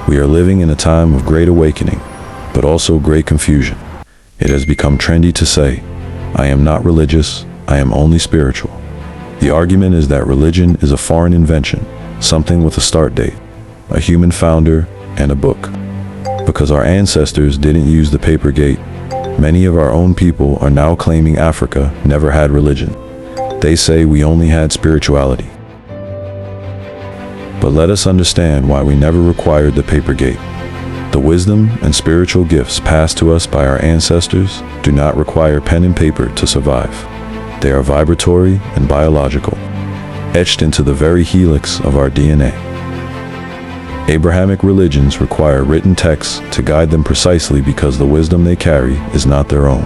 We are living in a time of great awakening, but also great confusion. It has become trendy to say, "I am not religious, I am only spiritual." The argument is that religion is a foreign invention, something with a start date, a human founder, and a book. Because our ancestors didn't use the paper gate, many of our own people are now claiming Africa never had religion. They say we only had spirituality. But let us understand why we never required the paper gate. The wisdom and spiritual gifts passed to us by our ancestors do not require pen and paper to survive. They are vibratory and biological, etched into the very helix of our DNA. Abrahamic religions require written texts to guide them precisely because the wisdom they carry is not their own.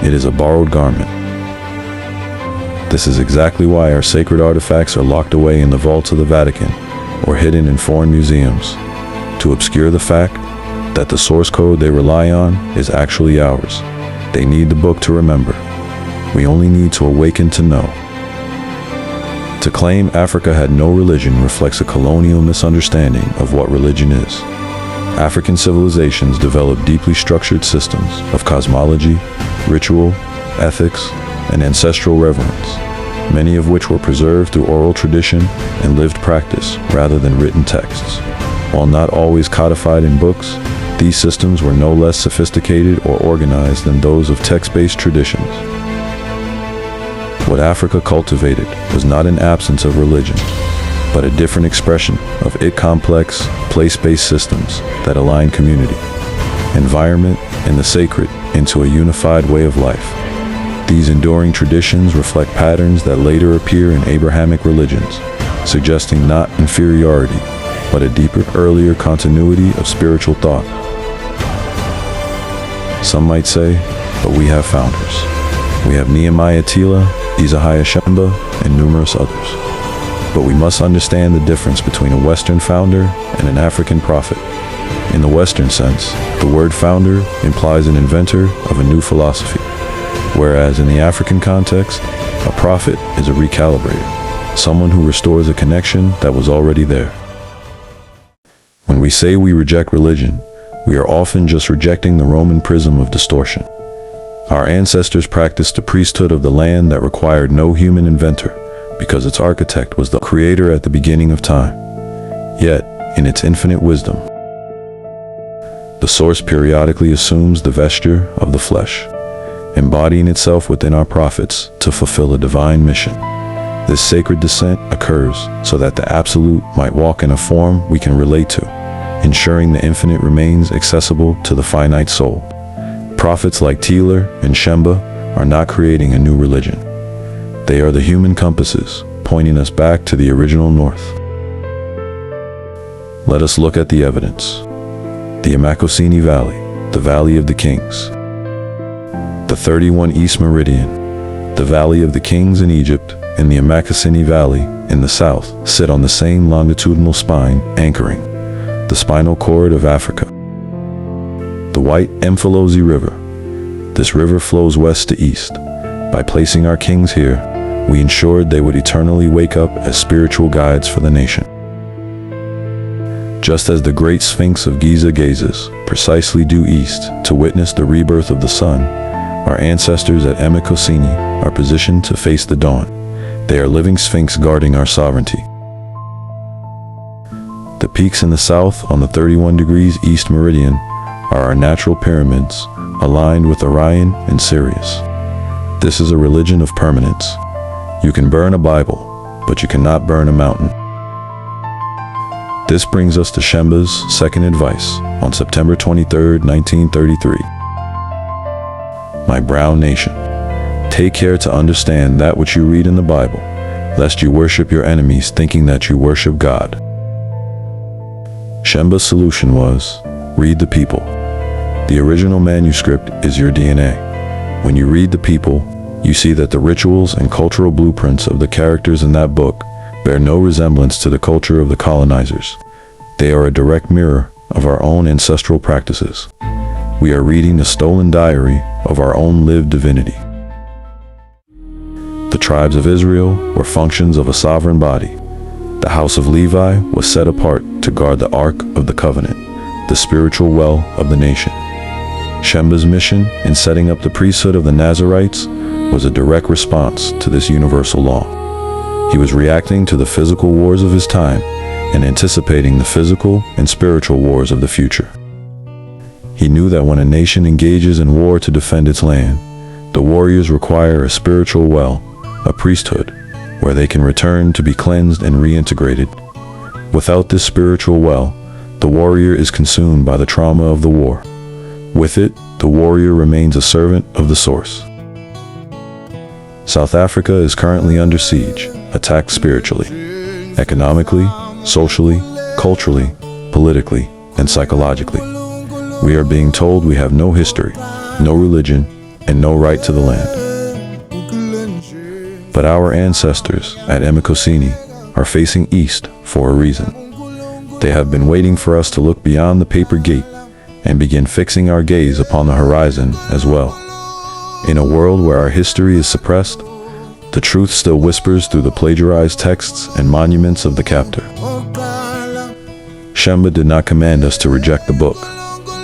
It is a borrowed garment. This is exactly why our sacred artifacts are locked away in the vaults of the Vatican or hidden in foreign museums, to obscure the fact that the source code they rely on is actually ours. They need the book to remember. We only need to awaken to know. To claim Africa had no religion reflects a colonial misunderstanding of what religion is. African civilizations developed deeply structured systems of cosmology, ritual, ethics, and ancestral reverence, many of which were preserved through oral tradition and lived practice rather than written texts. While not always codified in books, these systems were no less sophisticated or organized than those of text-based traditions. What Africa cultivated was not an absence of religion, but a different expression of its complex, place-based systems that align community, environment, and the sacred into a unified way of life. These enduring traditions reflect patterns that later appear in Abrahamic religions, suggesting not inferiority, but a deeper, earlier continuity of spiritual thought. Some might say, but we have founders. We have Nehemiah Tila, Isaiah Shembe, and numerous others. But we must understand the difference between a Western founder and an African prophet. In the Western sense, the word founder implies an inventor of a new philosophy, whereas in the African context, a prophet is a recalibrator, someone who restores a connection that was already there. When we say we reject religion, we are often just rejecting the Roman prism of distortion. Our ancestors practiced a priesthood of the land that required no human inventor, because its architect was the creator at the beginning of time. Yet, in its infinite wisdom, the source periodically assumes the vesture of the flesh, embodying itself within our prophets to fulfill a divine mission. This sacred descent occurs so that the absolute might walk in a form we can relate to, ensuring the infinite remains accessible to the finite soul. Prophets like Tila and Shembe are not creating a new religion. They are the human compasses, pointing us back to the original north. Let us look at the evidence. The Emakhosini Valley, the Valley of the Kings. The 31 East Meridian, the Valley of the Kings in Egypt, and the Emakhosini Valley in the south sit on the same longitudinal spine, anchoring the spinal cord of Africa. The White Mfolozi River. This river flows west to east. By placing our kings here, we ensured they would eternally wake up as spiritual guides for the nation. Just as the great Sphinx of Giza gazes precisely due east to witness the rebirth of the sun, our ancestors at Emakhosini are positioned to face the dawn. They are living Sphinx guarding our sovereignty. The peaks in the south on the 31 degrees East Meridian are our natural pyramids, aligned with Orion and Sirius. This is a religion of permanence. You can burn a Bible, but you cannot burn a mountain. This brings us to Shembe's second advice on September 23, 1933. My brown nation, take care to understand that which you read in the Bible, lest you worship your enemies thinking that you worship God. Shembe's solution was, read the people. The original manuscript is your DNA. When you read the people, you see that the rituals and cultural blueprints of the characters in that book bear no resemblance to the culture of the colonizers. They are a direct mirror of our own ancestral practices. We are reading the stolen diary of our own lived divinity. The tribes of Israel were functions of a sovereign body. The house of Levi was set apart to guard the Ark of the Covenant, the spiritual well of the nation. Shembe's mission in setting up the priesthood of the Nazarites was a direct response to this universal law. He was reacting to the physical wars of his time and anticipating the physical and spiritual wars of the future. He knew that when a nation engages in war to defend its land, the warriors require a spiritual well, a priesthood, where they can return to be cleansed and reintegrated. Without this spiritual well, the warrior is consumed by the trauma of the war. With it, the warrior remains a servant of the source. South Africa is currently under siege, attacked spiritually, economically, socially, culturally, politically, and psychologically. We are being told we have no history, no religion, and no right to the land. But our ancestors at Emakhosini are facing east for a reason. They have been waiting for us to look beyond the paper gate and begin fixing our gaze upon the horizon as well. In a world where our history is suppressed, the truth still whispers through the plagiarized texts and monuments of the captor. Shembe did not command us to reject the book.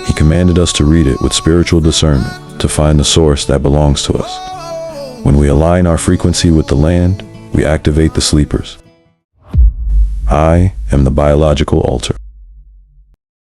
He commanded us to read it with spiritual discernment, to find the source that belongs to us. When we align our frequency with the land, we activate the sleepers. I am the biological altar.